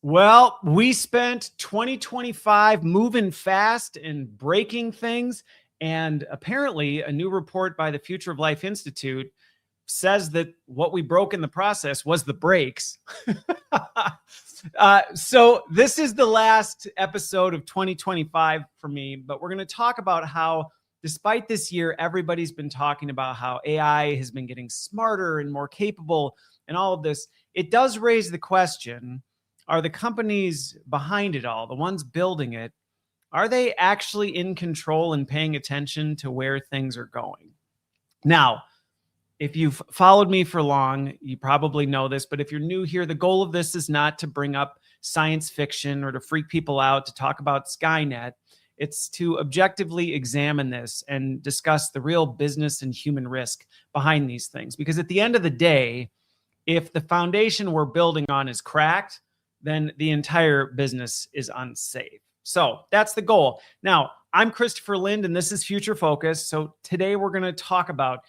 Well, we spent 2025 moving fast and breaking things. And apparently, a new report by the Future of Life Institute says that what we broke in the process was the brakes. So, this is the last episode of 2025 for me, but we're going to talk about how, despite this year, everybody's been talking about how AI has been getting smarter and more capable and all of this. It does raise the question, are the companies behind it all, the ones building it, are they actually in control and paying attention to where things are going? Now, if you've followed me for long, you probably know this, but if you're new here, the goal of this is not to bring up science fiction or to freak people out, to talk about Skynet. It's to objectively examine this and discuss the real business and human risk behind these things. Because at the end of the day, if the foundation we're building on is cracked, then the entire business is unsafe. So that's the goal. Now, I'm Christopher Lind, and this is Future Focus. So today we're going to talk about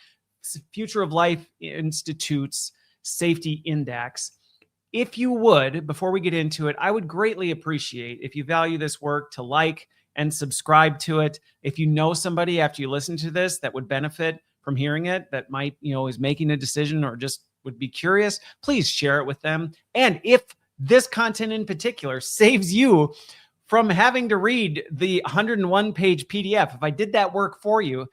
Future of Life Institute's Safety Index. If you would, before we get into it, I would greatly appreciate if you value this work to like and subscribe to it. If you know somebody after you listen to this that would benefit from hearing it, that might, is making a decision or just would be curious, please share it with them. And if this content in particular saves you from having to read the 101-page PDF, if I did that work for you,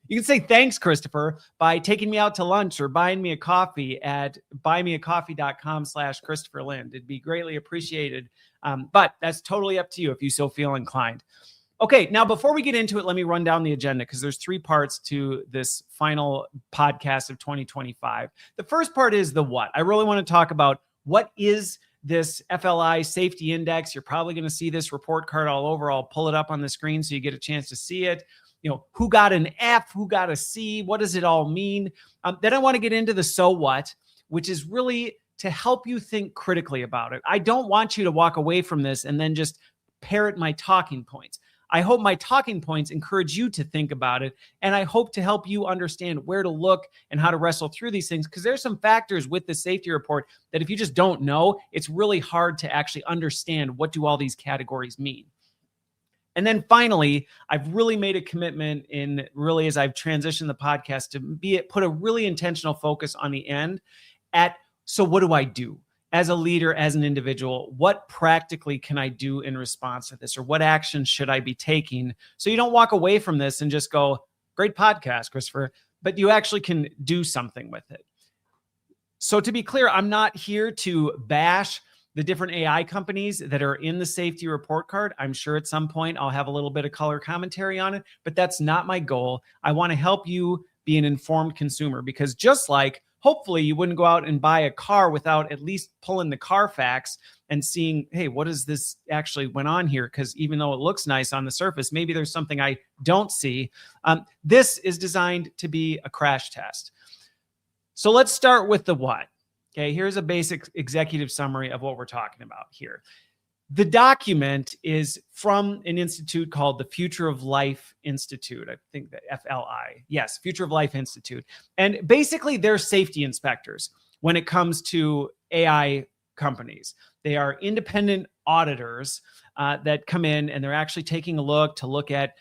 you can say thanks, Christopher, by taking me out to lunch or buying me a coffee at buymeacoffee.com/Christopher Lind. It'd be greatly appreciated. But that's totally up to you if you so feel inclined. Okay, now before we get into it, let me run down the agenda because there's 3 parts to this final podcast of 2025. The first part is the what. I really want to talk about what is this FLI safety index. You're probably going to see this report card all over. I'll pull it up on the screen so you get a chance to see it. Who got an F, who got a C, what does it all mean? Then I want to get into the so what, which is really to help you think critically about it. I don't want you to walk away from this and then just parrot my talking points. I hope my talking points encourage you to think about it, and I hope to help you understand where to look and how to wrestle through these things, because there's some factors with the safety report that if you just don't know, it's really hard to actually understand what do all these categories mean. And then finally, I've really made a commitment as I've transitioned the podcast to put a really intentional focus on the end at, so what do I do? As a leader, as an individual, what practically can I do in response to this? Or what action should I be taking? So you don't walk away from this and just go, great podcast, Christopher, but you actually can do something with it. So to be clear, I'm not here to bash the different AI companies that are in the safety report card. I'm sure at some point I'll have a little bit of color commentary on it, but that's not my goal. I want to help you be an informed consumer, because just like hopefully you wouldn't go out and buy a car without at least pulling the Carfax and seeing, hey, what is this actually went on here? Because even though it looks nice on the surface, maybe there's something I don't see. This is designed to be a crash test. So let's start with the what. Okay, here's a basic executive summary of what we're talking about here. The document is from an institute called the Future of Life Institute. I think the FLI. Yes, Future of Life Institute. And basically, they're safety inspectors when it comes to AI companies. They are independent auditors that come in and they're actually taking a look at,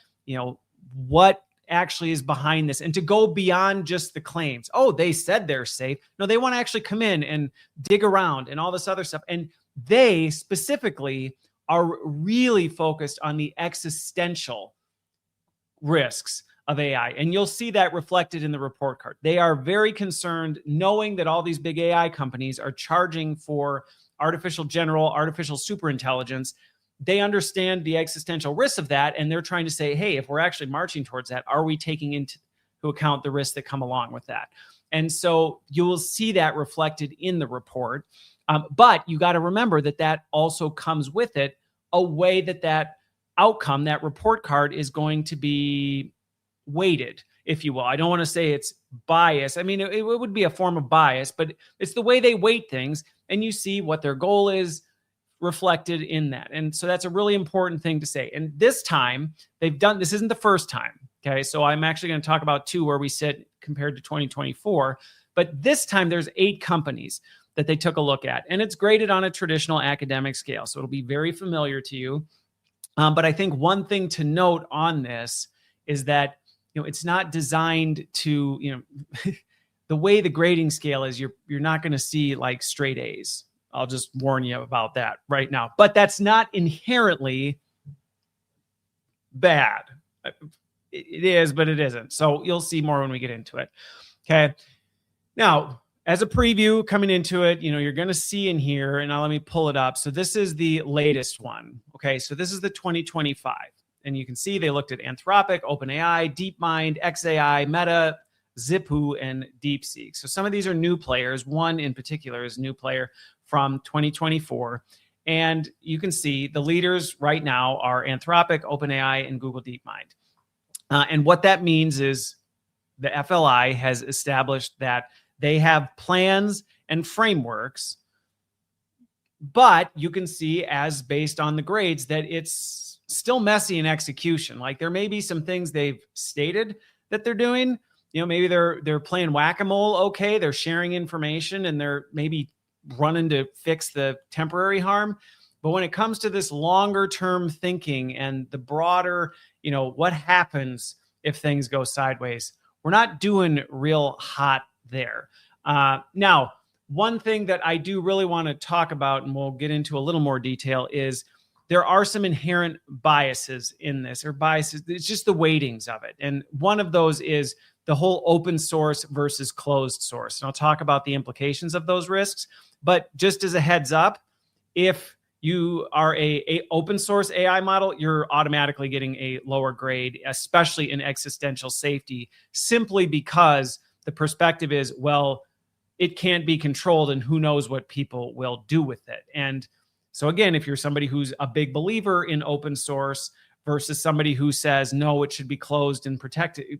what actually is behind this and to go beyond just the claims. Oh, they said they're safe. No, they want to actually come in and dig around and all this other stuff. And they specifically are really focused on the existential risks of AI. And you'll see that reflected in the report card. They are very concerned knowing that all these big AI companies are charging for artificial superintelligence. They understand the existential risks of that. And they're trying to say, hey, if we're actually marching towards that, are we taking into account the risks that come along with that? And so you will see that reflected in the report. But you got to remember that also comes with it a way that outcome, that report card is going to be weighted, if you will. I don't want to say it's bias. I mean, it would be a form of bias, but it's the way they weight things, and you see what their goal is reflected in that. And so that's a really important thing to say. And this time this isn't the first time. Okay. So I'm actually going to talk about 2 where we sit compared to 2024, but this time there's 8 companies. that they took a look at. And it's graded on a traditional academic scale, so it'll be very familiar to you. But I think one thing to note on this is that, it's not designed to, the way the grading scale is, you're not going to see like straight A's. I'll just warn you about that right now. But that's not inherently bad. It is, but it isn't. So you'll see more when we get into it. Okay. Now, as a preview coming into it, you're going to see in here, and now let me pull it up. So this is the latest one. Okay. So this is the 2025. And you can see they looked at Anthropic, OpenAI, DeepMind, XAI, Meta, Zippo, and DeepSeek. So some of these are new players. One in particular is a new player from 2024. And you can see the leaders right now are Anthropic, OpenAI, and Google DeepMind. And what that means is the FLI has established that they have plans and frameworks, but you can see, as based on the grades, that it's still messy in execution. Like, there may be some things they've stated that they're doing. Maybe they're playing whack-a-mole. Okay, they're sharing information and they're maybe running to fix the temporary harm. But when it comes to this longer term thinking and the broader, what happens if things go sideways, we're not doing real hot there. Now, one thing that I do really want to talk about, and we'll get into a little more detail, is there are some inherent biases in this, or biases. It's just the weightings of it. And one of those is the whole open source versus closed source. And I'll talk about the implications of those risks. But just as a heads up, if you are a open source AI model, you're automatically getting a lower grade, especially in existential safety, simply because the perspective is, well, it can't be controlled and who knows what people will do with it. And so again, if you're somebody who's a big believer in open source versus somebody who says, no, it should be closed and protected,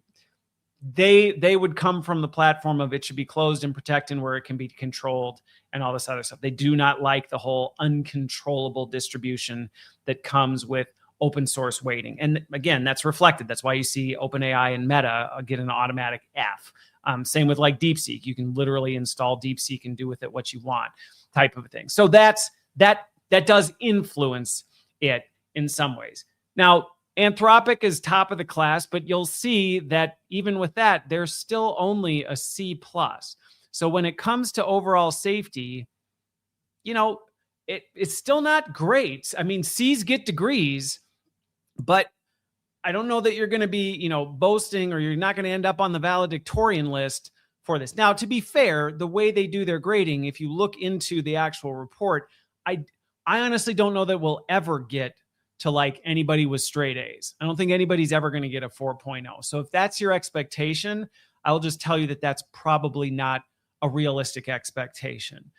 they would come from the platform of it should be closed and protected where it can be controlled and all this other stuff. They do not like the whole uncontrollable distribution that comes with open source weighting. And again, that's reflected. That's why you see OpenAI and Meta get an automatic F. Same with like DeepSeek. You can literally install DeepSeek and do with it what you want, type of thing. So that does influence it in some ways. Now, Anthropic is top of the class, but you'll see that even with that, there's still only a C+. So when it comes to overall safety, it's still not great. I mean, C's get degrees, but I don't know that you're going to be, boasting, or you're not going to end up on the valedictorian list for this. Now, to be fair, the way they do their grading, if you look into the actual report, I honestly don't know that we'll ever get to like anybody with straight A's. I don't think anybody's ever going to get a 4.0. So if that's your expectation, I'll just tell you that that's probably not a realistic expectation.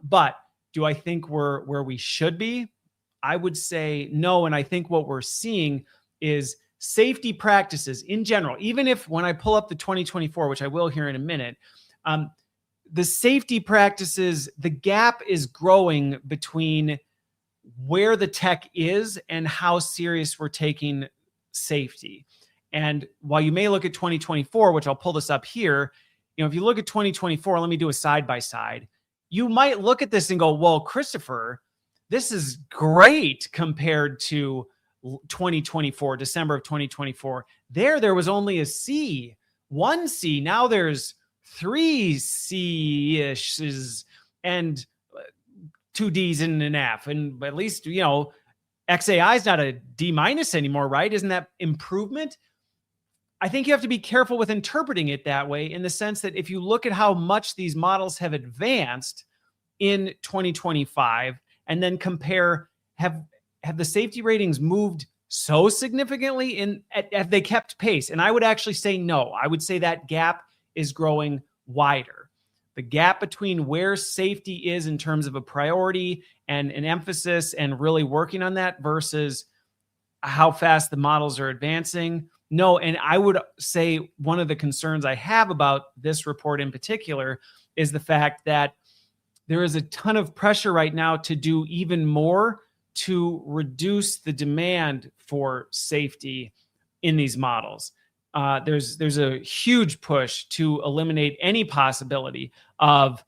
But do I think we're where we should be? I would say no. And I think what we're seeing is safety practices in general, even if when I pull up the 2024, which I will here in a minute, the safety practices, the gap is growing between where the tech is and how serious we're taking safety. And while you may look at 2024, which I'll pull this up here, if you look at 2024, let me do a side by side. You might look at this and go, well, Christopher, this is great compared to 2024, December of 2024. There was only a C, one C. Now there's three C-ishes and two D's and an F. And at least, XAI is not a D- anymore, right? Isn't that improvement? I think you have to be careful with interpreting it that way, in the sense that if you look at how much these models have advanced in 2025 and then compare, have the safety ratings moved so significantly? Have they kept pace? And I would actually say no. I would say that gap is growing wider. The gap between where safety is in terms of a priority and an emphasis and really working on that versus how fast the models are advancing. No, and I would say one of the concerns I have about this report in particular is the fact that there is a ton of pressure right now to do even more to reduce the demand for safety in these models. There's a huge push to eliminate any possibility of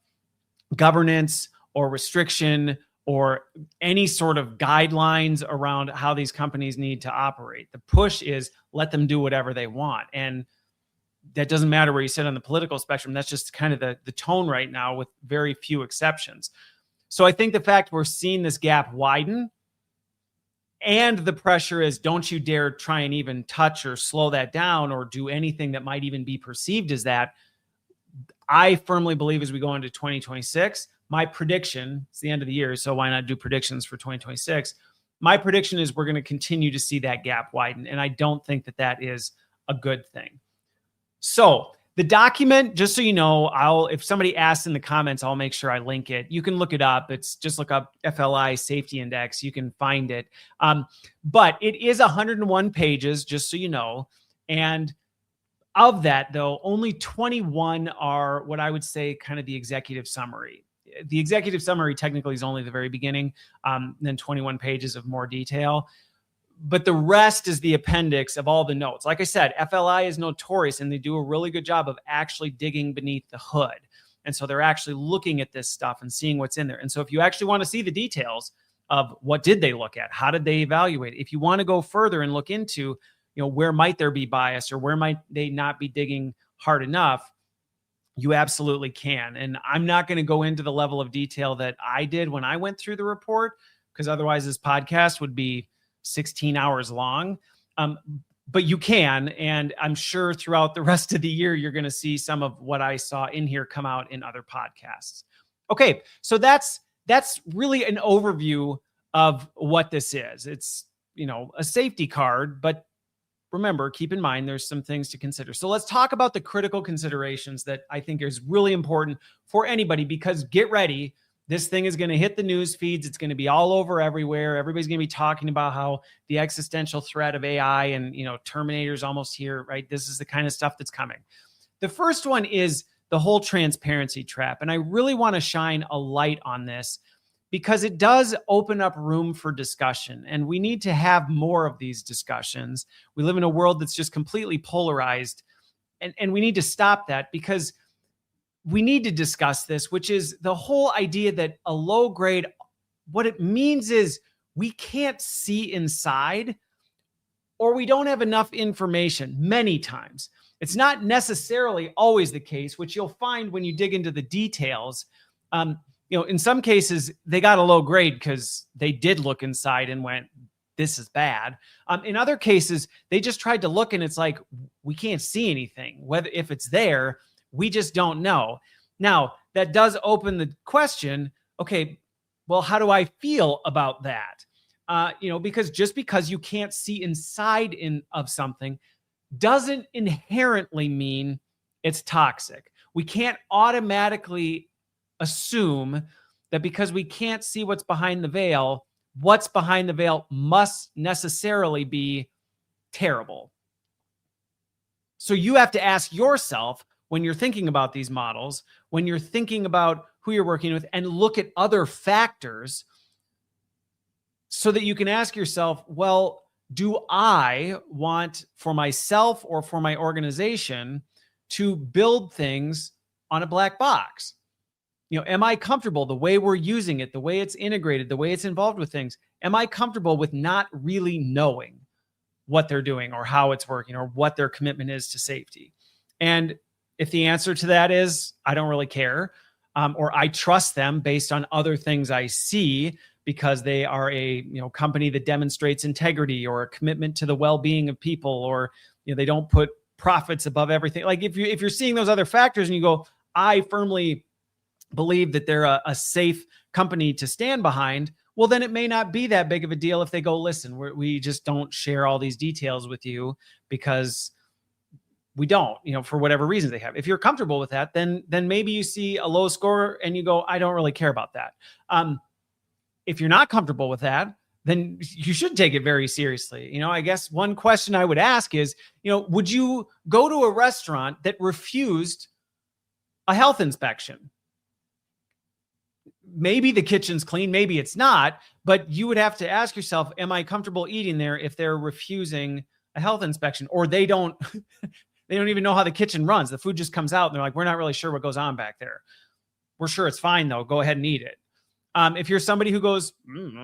governance or restriction or any sort of guidelines around how these companies need to operate. The push is let them do whatever they want. And that doesn't matter where you sit on the political spectrum. That's just kind of the tone right now, with very few exceptions. So I think the fact we're seeing this gap widen, and the pressure is don't you dare try and even touch or slow that down or do anything that might even be perceived as that. I firmly believe as we go into 2026, my prediction, it's the end of the year, so why not do predictions for 2026? My prediction is we're going to continue to see that gap widen, and I don't think that that is a good thing. So the document, just so you know, if somebody asks in the comments, I'll make sure I link it. You can look it up. It's just look up FLI Safety Index. You can find it. But it is 101 pages, just so you know. And of that, though, only 21 are what I would say kind of the executive summary. The executive summary technically is only the very beginning, then 21 pages of more detail. But the rest is the appendix of all the notes. Like I said, FLI is notorious, and they do a really good job of actually digging beneath the hood. And so they're actually looking at this stuff and seeing what's in there. And so if you actually want to see the details of what did they look at, how did they evaluate, if you want to go further and look into, where might there be bias or where might they not be digging hard enough, you absolutely can. And I'm not going to go into the level of detail that I did when I went through the report, because otherwise this podcast would be 16 hours long. But you can, and I'm sure throughout the rest of the year, you're going to see some of what I saw in here come out in other podcasts. Okay, so that's really an overview of what this is. It's, a safety card, but remember, keep in mind, there's some things to consider. So let's talk about the critical considerations that I think is really important for anybody, because get ready. This thing is going to hit the news feeds. It's going to be all over everywhere. Everybody's going to be talking about how the existential threat of AI and, Terminator's almost here, right? This is the kind of stuff that's coming. The first one is the whole transparency trap. And I really want to shine a light on this because it does open up room for discussion. And we need to have more of these discussions. We live in a world that's just completely polarized. And we need to stop that, because we need to discuss this, which is the whole idea that a low grade, what it means is we can't see inside, or we don't have enough information many times. It's not necessarily always the case, which you'll find when you dig into the details. In some cases, they got a low grade because they did look inside and went, this is bad. In other cases, they just tried to look and it's like, we can't see anything. Whether if it's there, we just don't know. Now, that does open the question, okay, well, how do I feel about that? Because just because you can't see inside of something doesn't inherently mean it's toxic. We can't automatically assume that because we can't see what's behind the veil must necessarily be terrible. So you have to ask yourself, when you're thinking about these models, when you're thinking about who you're working with, and look at other factors so that you can ask yourself, well, do I want for myself or for my organization to build things on a black box? Am I comfortable the way we're using it, the way it's integrated, the way it's involved with things? Am I comfortable with not really knowing what they're doing or how it's working or what their commitment is to safety? And if the answer to that is, I don't really care, or I trust them based on other things I see because they are a company that demonstrates integrity or a commitment to the well-being of people, or they don't put profits above everything. Like if you're seeing those other factors and you go, I firmly believe that they're a safe company to stand behind, well, then it may not be that big of a deal if they go, listen, we just don't share all these details with you because we don't, for whatever reasons they have. If you're comfortable with that, then maybe you see a low score and you go, I don't really care about that. If you're not comfortable with that, then you should take it very seriously. I guess one question I would ask is, would you go to a restaurant that refused a health inspection? Maybe the kitchen's clean, maybe it's not, but you would have to ask yourself, am I comfortable eating there if they're refusing a health inspection, or they don't even know how the kitchen runs? The food just comes out and they're like, we're not really sure what goes on back there. we're sure it's fine though. Go ahead and eat it. If you're somebody who goes,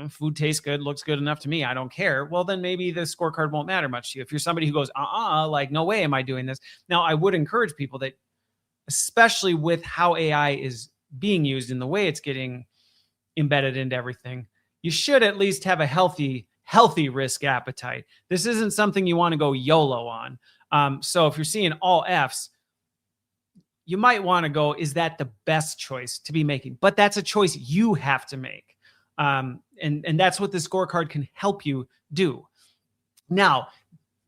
food tastes good, looks good enough to me, I don't care. Well, then maybe the scorecard won't matter much to you. If you're somebody who goes, like, no way am I doing this. Now, I would encourage people that, especially with how AI is being used and the way it's getting embedded into everything, you should at least have a healthy risk appetite. This isn't something you want to go YOLO on. So if you're seeing all Fs, you might want to go, is that the best choice to be making? But that's a choice you have to make. And that's what the scorecard can help you do. Now,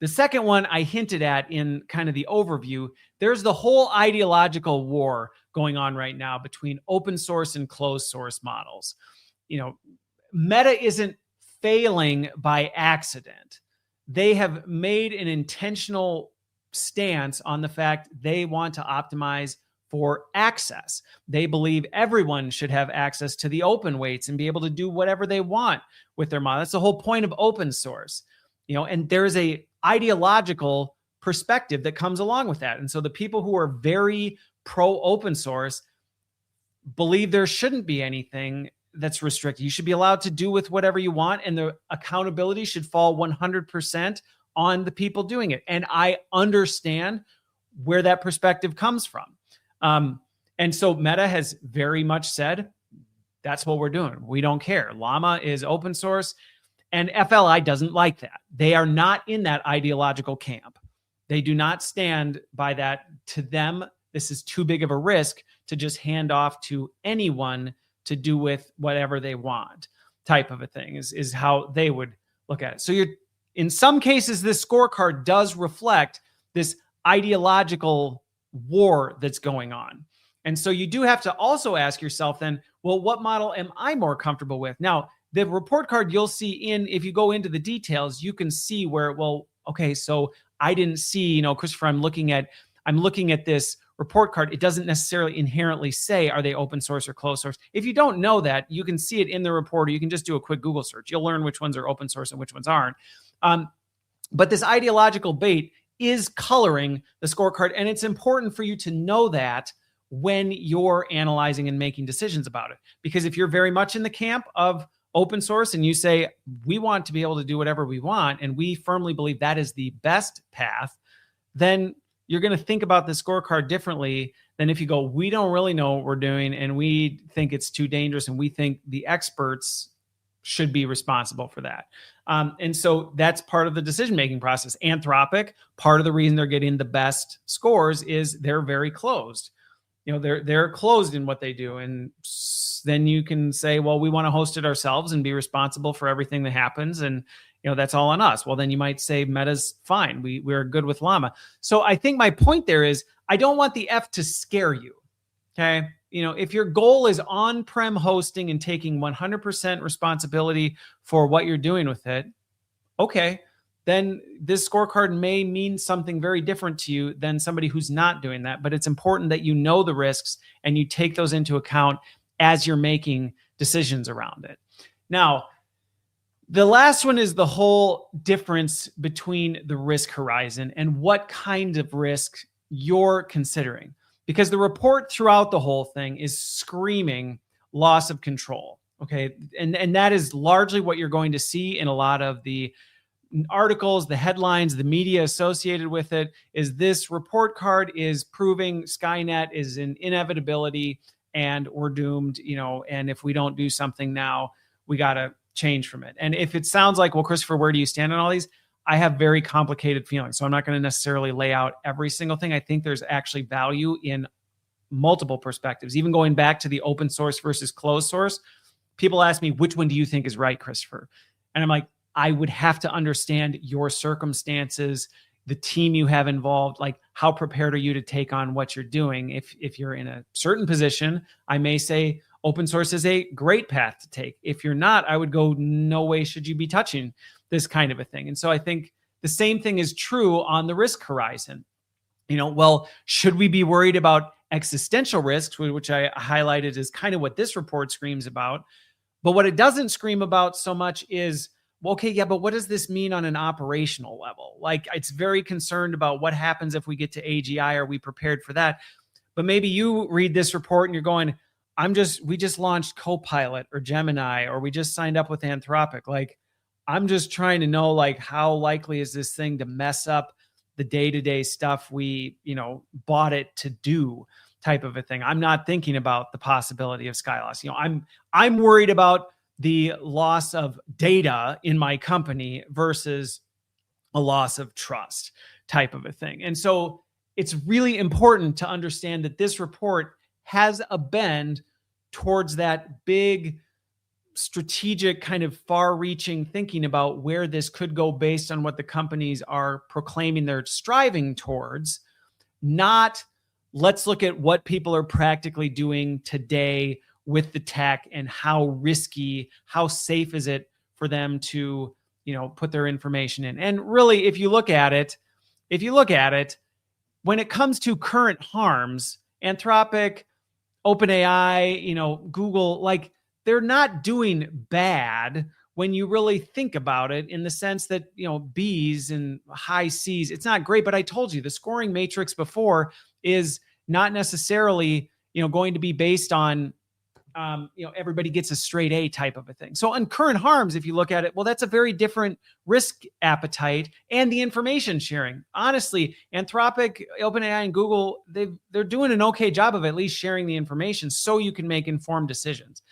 the second one I hinted at in kind of the overview, there's the whole ideological war going on right now between open source and closed source models. Meta isn't failing by accident. They have made an intentional stance on the fact they want to optimize for access. They believe everyone should have access to the open weights and be able to do whatever they want with their model. That's the whole point of open source, and there's a ideological perspective that comes along with that. And so the people who are very pro open source believe there shouldn't be anything that's restricted. You should be allowed to do with whatever you want, and the accountability should fall 100% on the people doing it. And I understand where that perspective comes from. And so Meta has very much said, that's what we're doing. We don't care. Llama is open source, and FLI doesn't like that. They are not in that ideological camp. They do not stand by that. To them, this is too big of a risk to just hand off to anyone to do with whatever they want, type of a thing is how they would look at it. So in some cases, this scorecard does reflect this ideological war that's going on. And so you do have to also ask yourself then, well, what model am I more comfortable with? Now, the report card you'll see if you go into the details, you can see where, well, okay, so I didn't see, Christopher, I'm looking at this report card. It doesn't necessarily inherently say, are they open source or closed source? If you don't know that, you can see it in the report, or you can just do a quick Google search. You'll learn which ones are open source and which ones aren't. But this ideological bait is coloring the scorecard, and it's important for you to know that when you're analyzing and making decisions about it. Because if you're very much in the camp of open source and you say, we want to be able to do whatever we want, and we firmly believe that is the best path, then you're going to think about the scorecard differently than if you go, we don't really know what we're doing, and we think it's too dangerous, and we think the experts should be responsible for that. And so that's part of the decision-making process. Anthropic, part of the reason they're getting the best scores is they're very closed. They're closed in what they do. And then you can say, well, we want to host it ourselves and be responsible for everything that happens. And, that's all on us. Well, then you might say Meta's fine. We're good with Llama. So I think my point there is I don't want the F to scare you. Okay. If your goal is on-prem hosting and taking 100% responsibility for what you're doing with it, okay, then this scorecard may mean something very different to you than somebody who's not doing that. But it's important that you know the risks and you take those into account as you're making decisions around it. Now, the last one is the whole difference between the risk horizon and what kind of risk you're considering. Because the report throughout the whole thing is screaming loss of control. Okay. And that is largely what you're going to see in a lot of the articles, the headlines, the media associated with it, is this report card is proving Skynet is an inevitability and we're doomed, and if we don't do something now, we got to change from it. And if it sounds like, well, Christopher, where do you stand on all these? I have very complicated feelings. So I'm not going to necessarily lay out every single thing. I think there's actually value in multiple perspectives. Even going back to the open source versus closed source, people ask me, which one do you think is right, Christopher? And I'm like, I would have to understand your circumstances, the team you have involved, like how prepared are you to take on what you're doing? If you're in a certain position, I may say open source is a great path to take. If you're not, I would go, no way should you be touching this kind of a thing. And so I think the same thing is true on the risk horizon. Well, should we be worried about existential risks, which I highlighted as kind of what this report screams about? But what it doesn't scream about so much is, well, okay, yeah, but what does this mean on an operational level? Like, it's very concerned about what happens if we get to AGI. Are we prepared for that? But maybe you read this report and you're going, we just launched Copilot or Gemini, or we just signed up with Anthropic. Like, I'm just trying to know, like, how likely is this thing to mess up the day-to-day stuff we, bought it to do, type of a thing. I'm not thinking about the possibility of sky loss. I'm worried about the loss of data in my company versus a loss of trust, type of a thing. And so it's really important to understand that this report has a bend towards that big strategic kind of far-reaching thinking about where this could go based on what the companies are proclaiming they're striving towards, not let's look at what people are practically doing today with the tech and how risky, how safe is it for them to, put their information in. And really, if you look at it, when it comes to current harms, Anthropic, OpenAI, Google, like, they're not doing bad when you really think about it, in the sense that, B's and high C's, it's not great. But I told you the scoring matrix before is not necessarily, going to be based on, everybody gets a straight A type of a thing. So on current harms, if you look at it, well, that's a very different risk appetite and the information sharing. Honestly, Anthropic, OpenAI, and Google, they're doing an okay job of at least sharing the information so you can make informed decisions.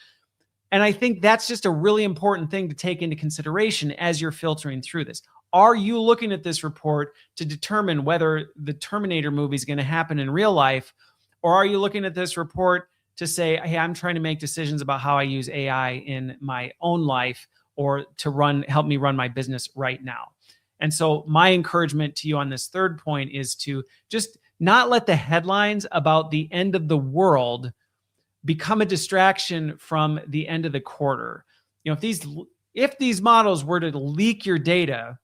And I think that's just a really important thing to take into consideration as you're filtering through this. Are you looking at this report to determine whether the Terminator movie is going to happen in real life? Or are you looking at this report to say, hey, I'm trying to make decisions about how I use AI in my own life, or to help me run my business right now? And so my encouragement to you on this third point is to just not let the headlines about the end of the world become a distraction from the end of the quarter. If these models were to leak your data,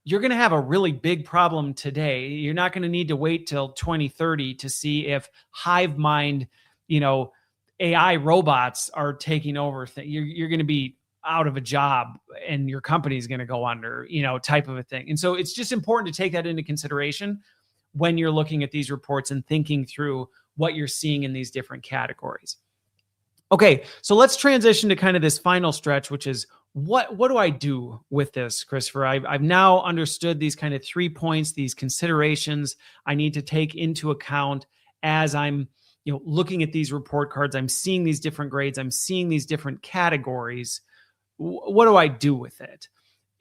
you're going to have a really big problem today. You're not going to need to wait till 2030 to see if hive mind, AI robots are taking over. You're going to be out of a job and your company's going to go under, type of a thing. And so it's just important to take that into consideration when you're looking at these reports and thinking through what you're seeing in these different categories. Okay, so let's transition to kind of this final stretch, which is what do I do with this, Christopher? I've now understood these kind of 3 points, these considerations I need to take into account as I'm looking at these report cards. I'm seeing these different grades. I'm seeing these different categories. What do I do with it?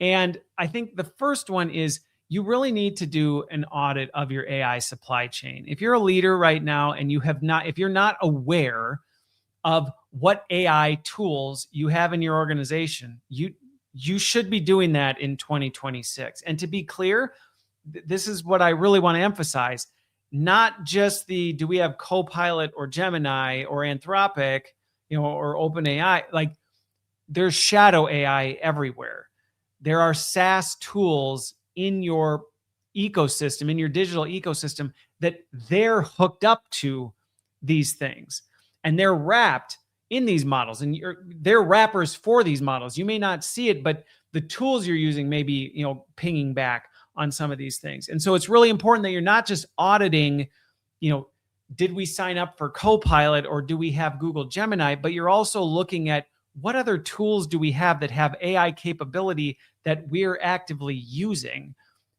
And I think the first one is you really need to do an audit of your AI supply chain. If you're a leader right now and if you're not aware of what AI tools you have in your organization, you should be doing that in 2026. And to be clear, this is what I really want to emphasize. Not just do we have Copilot or Gemini or Anthropic, or OpenAI, like, there's shadow AI everywhere. There are SaaS tools in your ecosystem, in your digital ecosystem, that they're hooked up to these things, and they're wrapped in these models, and they're wrappers for these models. You may not see it, but the tools you're using may be, pinging back on some of these things. And so it's really important that you're not just auditing, did we sign up for Copilot or do we have Google Gemini, but you're also looking at what other tools do we have that have AI capability that we're actively using.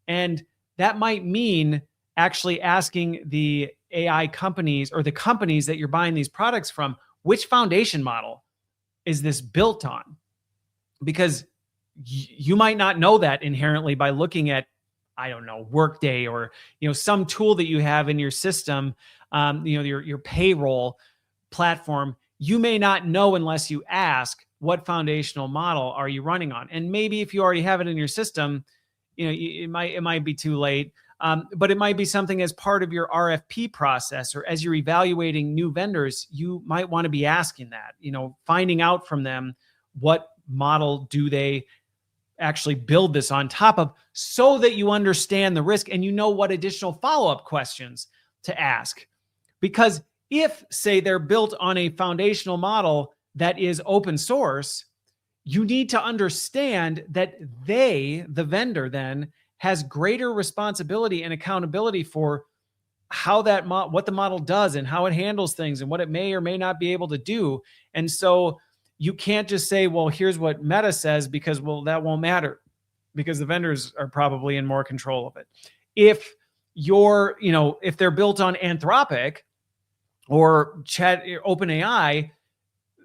And that might mean actually asking the AI companies or the companies that you're buying these products from, which foundation model is this built on? Because you might not know that inherently by looking at, I don't know, Workday or, some tool that you have in your system, your payroll platform. You may not know unless you ask, what foundational model are you running on? And maybe if you already have it in your system, it might be too late. But it might be something as part of your RFP process, or as you're evaluating new vendors, you might want to be asking that, finding out from them, what model do they actually build this on top of, so that you understand the risk and what additional follow-up questions to ask. Because if, say, they're built on a foundational model that is open source, you need to understand that the vendor then, has greater responsibility and accountability for how what the model does and how it handles things and what it may or may not be able to do. And so you can't just say, well, here's what Meta says, because, well, that won't matter because the vendors are probably in more control of it. If if they're built on Anthropic or OpenAI,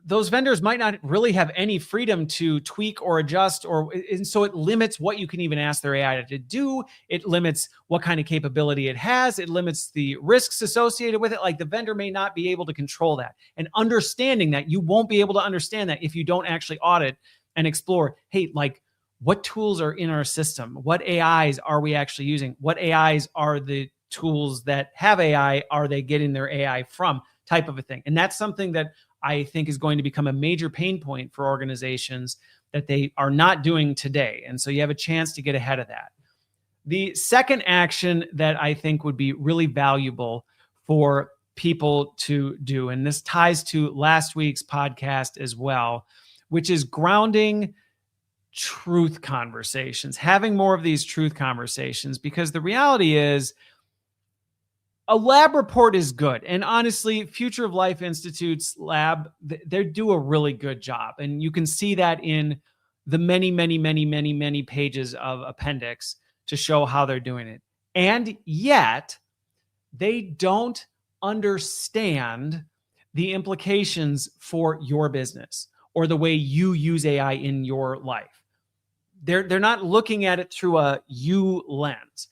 those vendors might not really have any freedom to tweak or adjust, and so it limits what you can even ask their AI to do. It limits what kind of capability it has. It limits the risks associated with it. Like, the vendor may not be able to control that. And understanding that, you won't be able to understand that if you don't actually audit and explore, hey, like, what tools are in our system? What AIs are we actually using? What AIs are the tools that have AI? Are they getting their AI from? Type of a thing. And that's something that I think is going to become a major pain point for organizations that they are not doing today. And so you have a chance to get ahead of that. The second action that I think would be really valuable for people to do, and this ties to last week's podcast as well, which is grounding truth conversations, having more of these truth conversations, because the reality is, a lab report is good. And honestly, Future of Life Institute's lab, they do a really good job. And you can see that in the many pages of appendix to show how they're doing it. And yet, they don't understand the implications for your business or the way you use AI in your life. They're not looking at it through a you lens.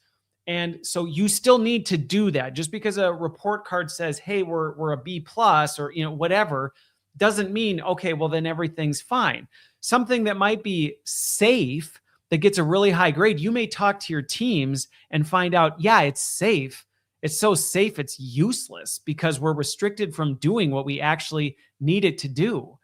And so you still need to do that. Just because a report card says, hey, we're a B plus or whatever, doesn't mean, okay, well, then everything's fine. Something that might be safe that gets a really high grade, you may talk to your teams and find out, yeah, it's safe. It's so safe, it's useless because we're restricted from doing what we actually need it to do.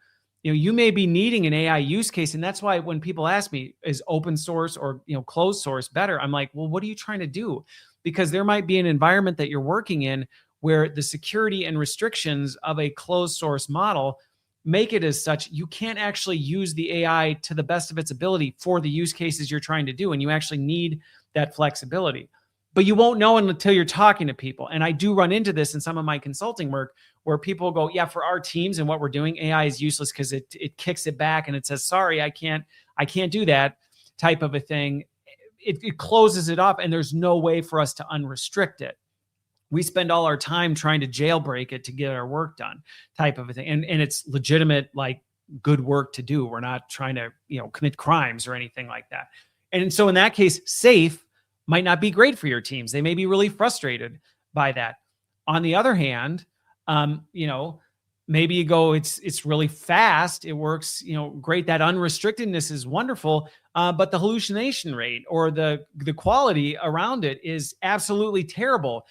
You may be needing an AI use case. And that's why when people ask me, is open source or closed source better? I'm like, well, what are you trying to do? Because there might be an environment that you're working in where the security and restrictions of a closed source model make it as such you can't actually use the AI to the best of its ability for the use cases you're trying to do. And you actually need that flexibility. But you won't know until you're talking to people. And I do run into this in some of my consulting work where people go, yeah, for our teams and what we're doing, AI is useless because it kicks it back and it says, sorry, I can't do that type of a thing. It closes it up and there's no way for us to unrestrict it. We spend all our time trying to jailbreak it to get our work done type of a thing. And it's legitimate, like, good work to do. We're not trying to, commit crimes or anything like that. And so in that case, safe might not be great for your teams. They may be really frustrated by that. On the other hand, maybe you go, it's really fast. It works, great. That unrestrictedness is wonderful. But the hallucination rate or the quality around it is absolutely terrible.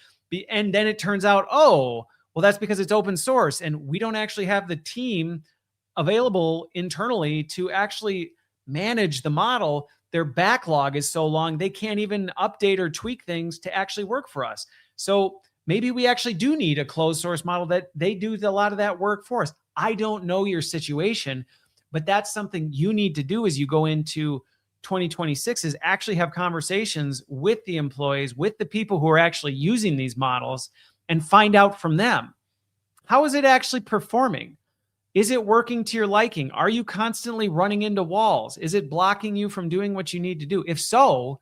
And then it turns out, oh, well, that's because it's open source and we don't actually have the team available internally to actually manage the model. Their backlog is so long, they can't even update or tweak things to actually work for us. So maybe we actually do need a closed source model that they do a lot of that work for us. I don't know your situation, but that's something you need to do as you go into 2026 is actually have conversations with the employees, with the people who are actually using these models and find out from them. How is it actually performing? Is it working to your liking? Are you constantly running into walls? Is it blocking you from doing what you need to do? If so,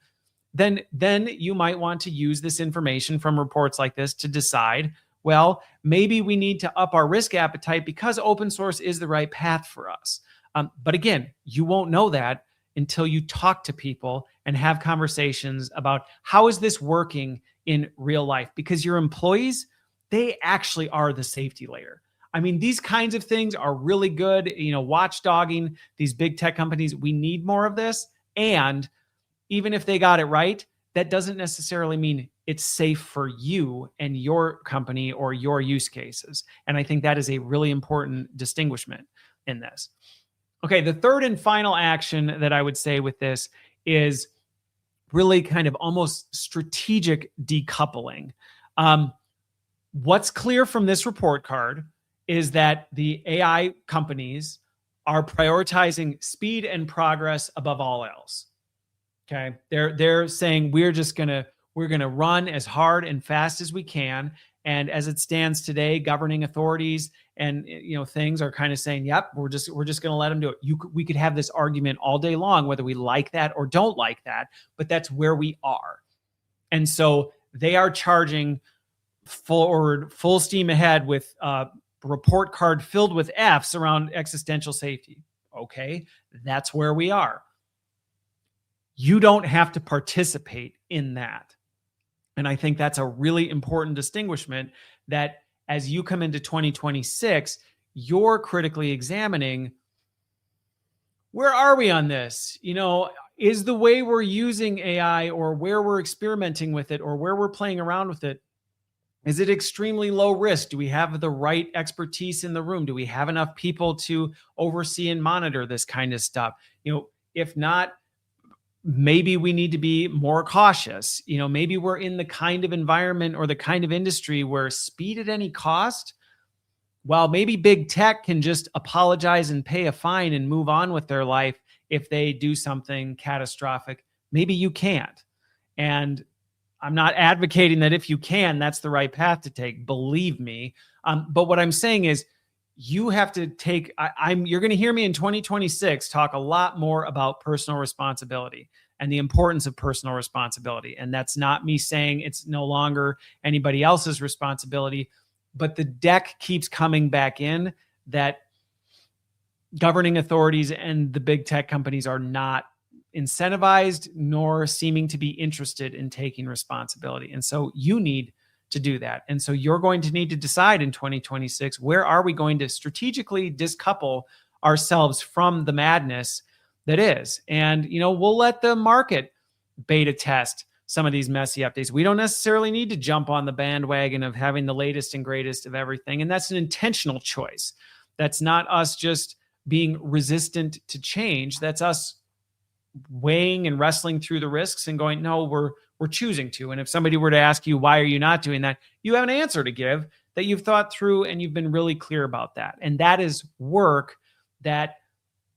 then you might want to use this information from reports like this to decide, well, maybe we need to up our risk appetite because open source is the right path for us. But again, you won't know that until you talk to people and have conversations about how is this working in real life? Because your employees, they actually are the safety layer. I mean, these kinds of things are really good, watchdogging these big tech companies. We need more of this. And even if they got it right, that doesn't necessarily mean it's safe for you and your company or your use cases. And I think that is a really important distinguishment in this. Okay, the third and final action that I would say with this is really kind of almost strategic decoupling. What's clear from this report card is that the AI companies are prioritizing speed and progress above all else. Okay, they're saying we're We're going to run as hard and fast as we can. And as it stands today, governing authorities and things are kind of saying, "Yep, we're just going to let them do it." We could have this argument all day long, whether we like that or don't like that, but that's where we are. And so they are charging forward, full steam ahead with a report card filled with Fs around existential safety. Okay, that's where we are. You don't have to participate in that. And I think that's a really important distinguishment, that as you come into 2026, you're critically examining, where are we on this? Is the way we're using AI or where we're experimenting with it or where we're playing around with it, is it extremely low risk? Do we have the right expertise in the room? Do we have enough people to oversee and monitor this kind of stuff? If not, maybe we need to be more cautious. Maybe we're in the kind of environment or the kind of industry where speed at any cost, while maybe big tech can just apologize and pay a fine and move on with their life if they do something catastrophic, maybe you can't. And I'm not advocating that if you can, that's the right path to take, believe me. But what I'm saying is, you have to take, you're going to hear me in 2026 talk a lot more about personal responsibility and the importance of personal responsibility. And that's not me saying it's no longer anybody else's responsibility, but the deck keeps coming back in that governing authorities and the big tech companies are not incentivized nor seeming to be interested in taking responsibility. And so you need to do that. And so you're going to need to decide in 2026, where are we going to strategically discouple ourselves from the madness that is? And, we'll let the market beta test some of these messy updates. We don't necessarily need to jump on the bandwagon of having the latest and greatest of everything. And that's an intentional choice. That's not us just being resistant to change. That's us weighing and wrestling through the risks and going, no, we're choosing to. And if somebody were to ask you, why are you not doing that? You have an answer to give that you've thought through and you've been really clear about that. And that is work that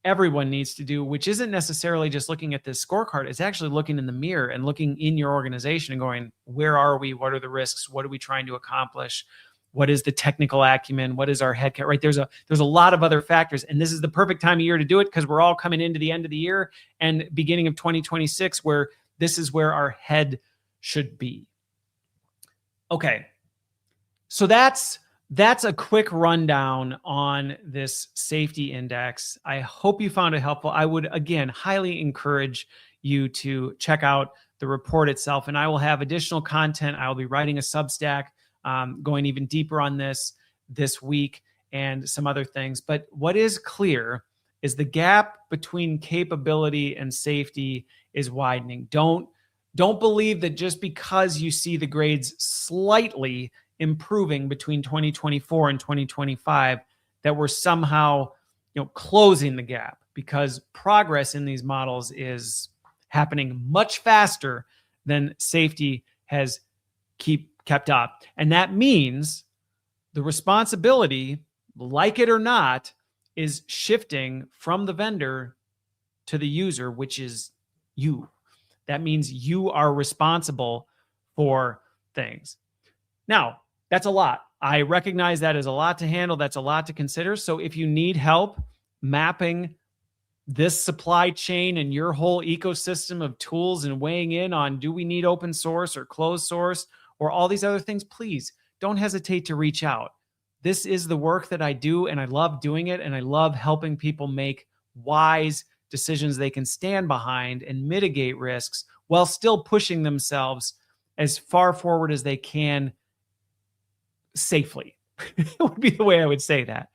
everyone needs to do, which isn't necessarily just looking at this scorecard. It's actually looking in the mirror and looking in your organization and going, where are we? What are the risks? What are we trying to accomplish? What is the technical acumen? What is our headcount, right? There's a lot of other factors. And this is the perfect time of year to do it, because we're all coming into the end of the year and beginning of 2026, where this is where our head should be. Okay. So that's a quick rundown on this safety index. I hope you found it helpful. I would, again, highly encourage you to check out the report itself, and I will have additional content. I will be writing a Substack, going even deeper on this week and some other things. But what is clear is the gap between capability and safety is widening. Don't believe that just because you see the grades slightly improving between 2024 and 2025, that we're somehow, closing the gap, because progress in these models is happening much faster than safety has kept up. And that means the responsibility, like it or not, is shifting from the vendor to the user, which is you. That means you are responsible for things. Now, that's a lot. I recognize that is a lot to handle. That's a lot to consider. So if you need help mapping this supply chain and your whole ecosystem of tools and weighing in on, do we need open source or closed source or all these other things, please don't hesitate to reach out. This is the work that I do, and I love doing it. And I love helping people make wise decisions they can stand behind and mitigate risks while still pushing themselves as far forward as they can safely. Would be the way I would say that.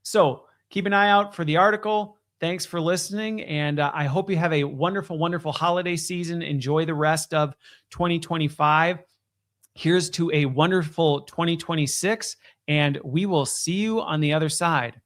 So keep an eye out for the article. Thanks for listening. And I hope you have a wonderful, wonderful holiday season. Enjoy the rest of 2025. Here's to a wonderful 2026, and we will see you on the other side.